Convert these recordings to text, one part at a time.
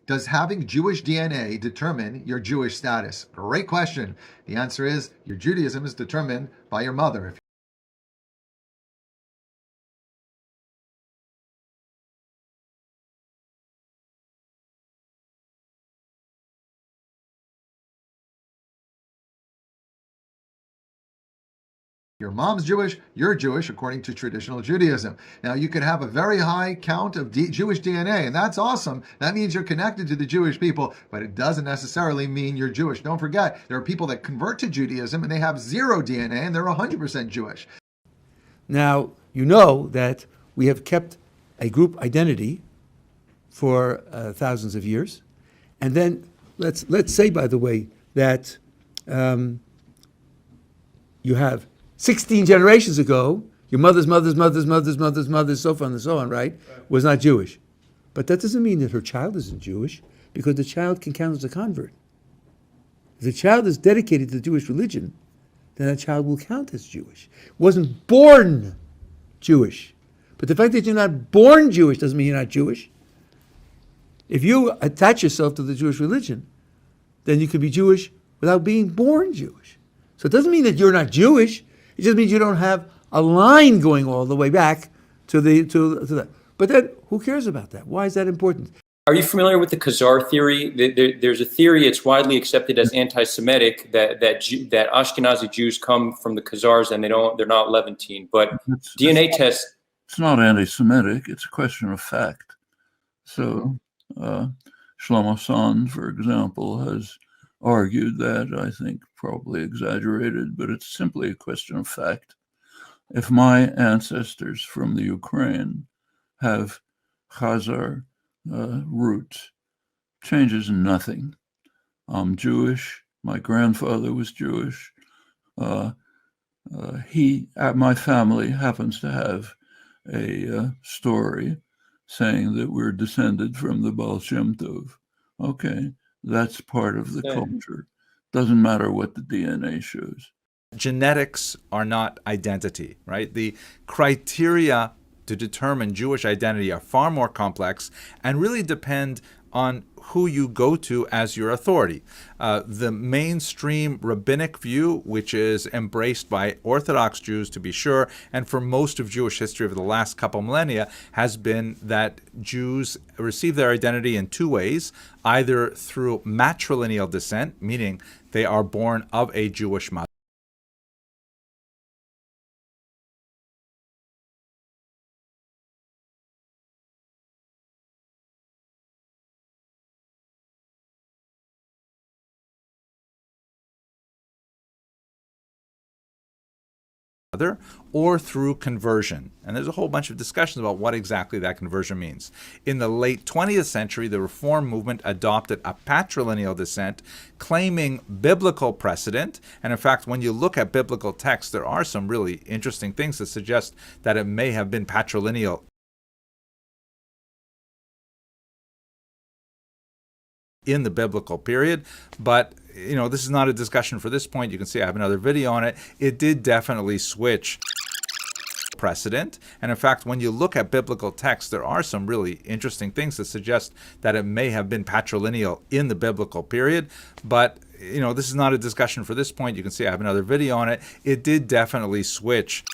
Does having Jewish DNA determine your Jewish status? Great question. The answer is your Judaism is determined by your mother. If your mom's Jewish, you're Jewish according to traditional Judaism. Now, you could have a very high count of Jewish DNA, and that's awesome. That means you're connected to the Jewish people, but it doesn't necessarily mean you're Jewish. Don't forget, there are people that convert to Judaism and they have zero DNA and they're 100% Jewish. Now, you know that we have kept a group identity for thousands of years. And then let's say, by the way, that you have 16 generations ago, your mother's mother's mother's mother's mother's mother, so on and so on, right, was not Jewish. But that doesn't mean that her child isn't Jewish, because the child can count as a convert. If the child is dedicated to the Jewish religion, then that child will count as Jewish. Wasn't born Jewish. But the fact that you're not born Jewish doesn't mean you're not Jewish. If you attach yourself to the Jewish religion, then you can be Jewish without being born Jewish. So it doesn't mean that you're not Jewish. It just means you don't have a line going all the way back to that. But then, who cares about that? Why is that important? Are you familiar with the Khazar theory? There's a theory, it's widely accepted as anti-Semitic, that Ashkenazi Jews come from the Khazars and they're not Levantine. But DNA tests. It's not anti-Semitic. It's a question of fact. So Shlomo Sand, for example, has argued that, I think probably exaggerated, but it's simply a question of fact. If my ancestors from the Ukraine have Khazar roots, changes nothing. I'm Jewish. My grandfather was Jewish. My family happens to have a story saying that we're descended from the Baal Shem Tov. Okay, that's part of the culture. Doesn't matter what the DNA shows. Genetics are not identity, right? The criteria to determine Jewish identity are far more complex and really depend on who you go to as your authority. The mainstream rabbinic view, which is embraced by Orthodox Jews to be sure, and for most of Jewish history over the last couple millennia, has been that Jews receive their identity in two ways, either through matrilineal descent, meaning they are born of a Jewish mother, or through conversion. And there's a whole bunch of discussions about what exactly that conversion means. In the late 20th century, the Reform movement adopted a patrilineal descent, claiming biblical precedent. And in fact, when you look at biblical texts, there are some really interesting things that suggest that it may have been patrilineal in the biblical period. But this is not a discussion for this point. You can see I have another video on it. It did definitely switch precedent. And in fact, when you look at biblical texts, there are some really interesting things that suggest that it may have been patrilineal in the biblical period. But this is not a discussion for this point. You can see I have another video on it. It did definitely switch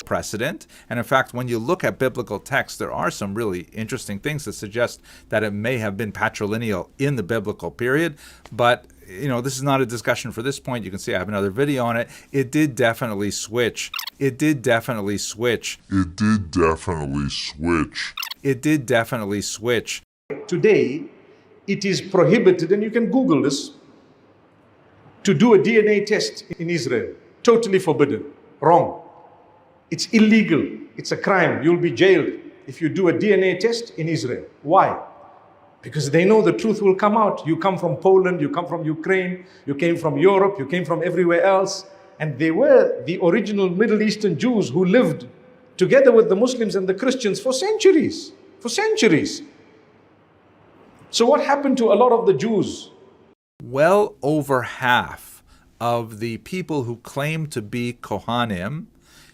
precedent. And in fact, when you look at biblical texts, there are some really interesting things that suggest that it may have been patrilineal in the biblical period. But this is not a discussion for this point. You can see I have another video on it. It did definitely switch. It did definitely switch. It did definitely switch. It did definitely switch. Today, it is prohibited, and you can Google this, to do a DNA test in Israel. Totally forbidden. Wrong. It's illegal. It's a crime. You'll be jailed if you do a DNA test in Israel. Why? Because they know the truth will come out. You come from Poland, you come from Ukraine, you came from Europe, you came from everywhere else. And they were the original Middle Eastern Jews who lived together with the Muslims and the Christians for centuries. For centuries. So what happened to a lot of the Jews? Well over half of the people who claim to be Kohanim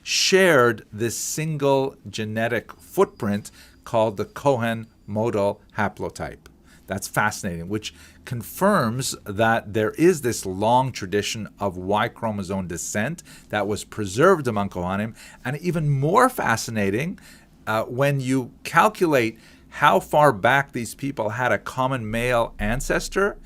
shared this single genetic footprint called the Cohen modal haplotype. That's fascinating, which confirms that there is this long tradition of Y chromosome descent that was preserved among Kohanim. And even more fascinating, when you calculate how far back these people had a common male ancestor,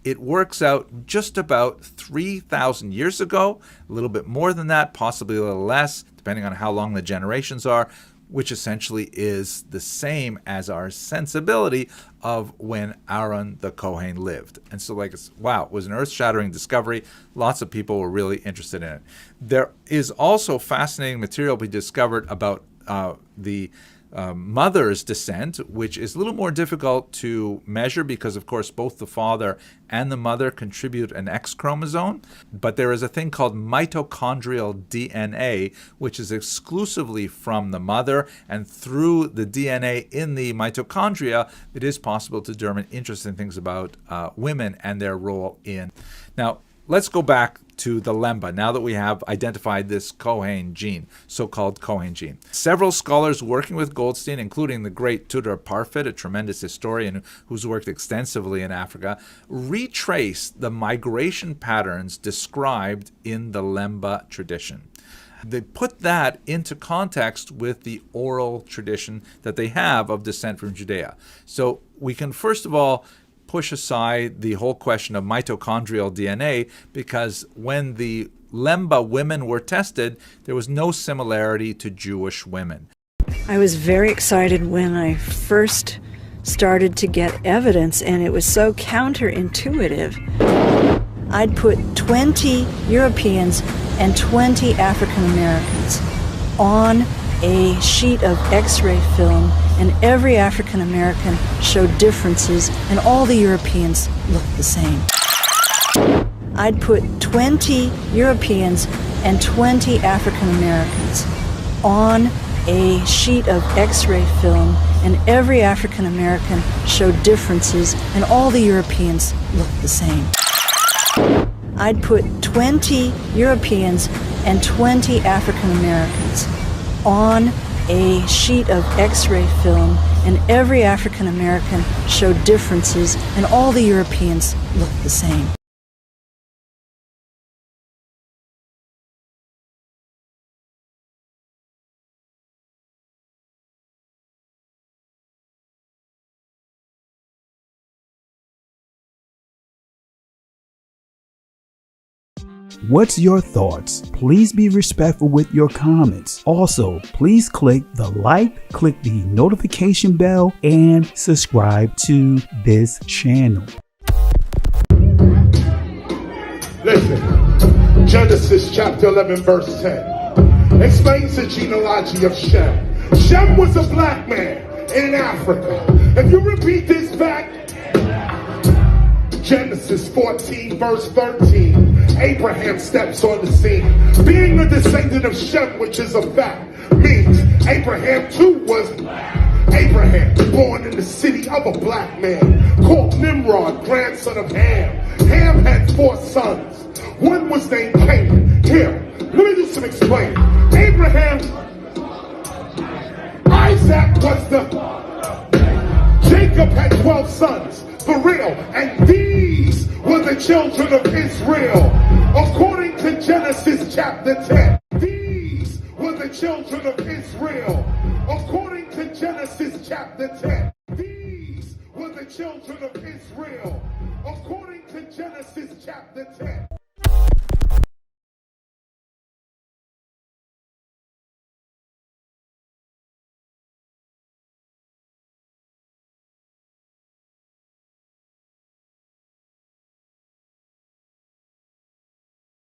it works out just about 3,000 years ago, a little bit more than that, possibly a little less, depending on how long the generations are, which essentially is the same as our sensibility of when Aaron the Kohen lived. And so, wow, it was an earth-shattering discovery. Lots of people were really interested in it. There is also fascinating material we discovered about the mother's descent, which is a little more difficult to measure because, of course, both the father and the mother contribute an X chromosome. But there is a thing called mitochondrial DNA, which is exclusively from the mother. And through the DNA in the mitochondria, it is possible to determine interesting things about women and their role in. Now, let's go back to the lemba, now that we have identified this Kohen gene, so-called Kohen gene. Several scholars working with Goldstein, including the great Tudor Parfit, a tremendous historian who's worked extensively in Africa, retraced the migration patterns described in the lemba tradition. They put that into context with the oral tradition that they have of descent from Judea. So we can first of all push aside the whole question of mitochondrial DNA, because when the lemba women were tested, there was no similarity to Jewish women. I was very excited when I first started to get evidence, and it was so counterintuitive. I'd put 20 Europeans and 20 African Americans on a sheet of X-ray film, and every African American showed differences, and all the Europeans looked the same. I'd put 20 Europeans and 20 African Americans on a sheet of X-ray film, and every African American showed differences, and all the Europeans looked the same. I'd put 20 Europeans and 20 African Americans on a sheet of X-ray film, and every African American showed differences, and all the Europeans looked the same. What's your thoughts? Please be respectful with your comments. Also, please click the like, click the notification bell, and subscribe to this channel. Listen, Genesis chapter 11 verse 10 explains the genealogy of Shem. Shem was a black man in Africa. If you repeat this back, Genesis 14 verse 13, Abraham steps on the scene. Being a descendant of Shem, which is a fact, means Abraham too was Abraham, born in the city of a black man called Nimrod, grandson of Ham. Ham had 4 sons. One was named Canaan. Here, let me do some explaining. Abraham, Isaac was the... Jacob had 12 sons. For real, and these were the children of Israel, according to Genesis chapter 10. These were the children of Israel, according to Genesis chapter 10. These were the children of Israel, according to Genesis chapter 10.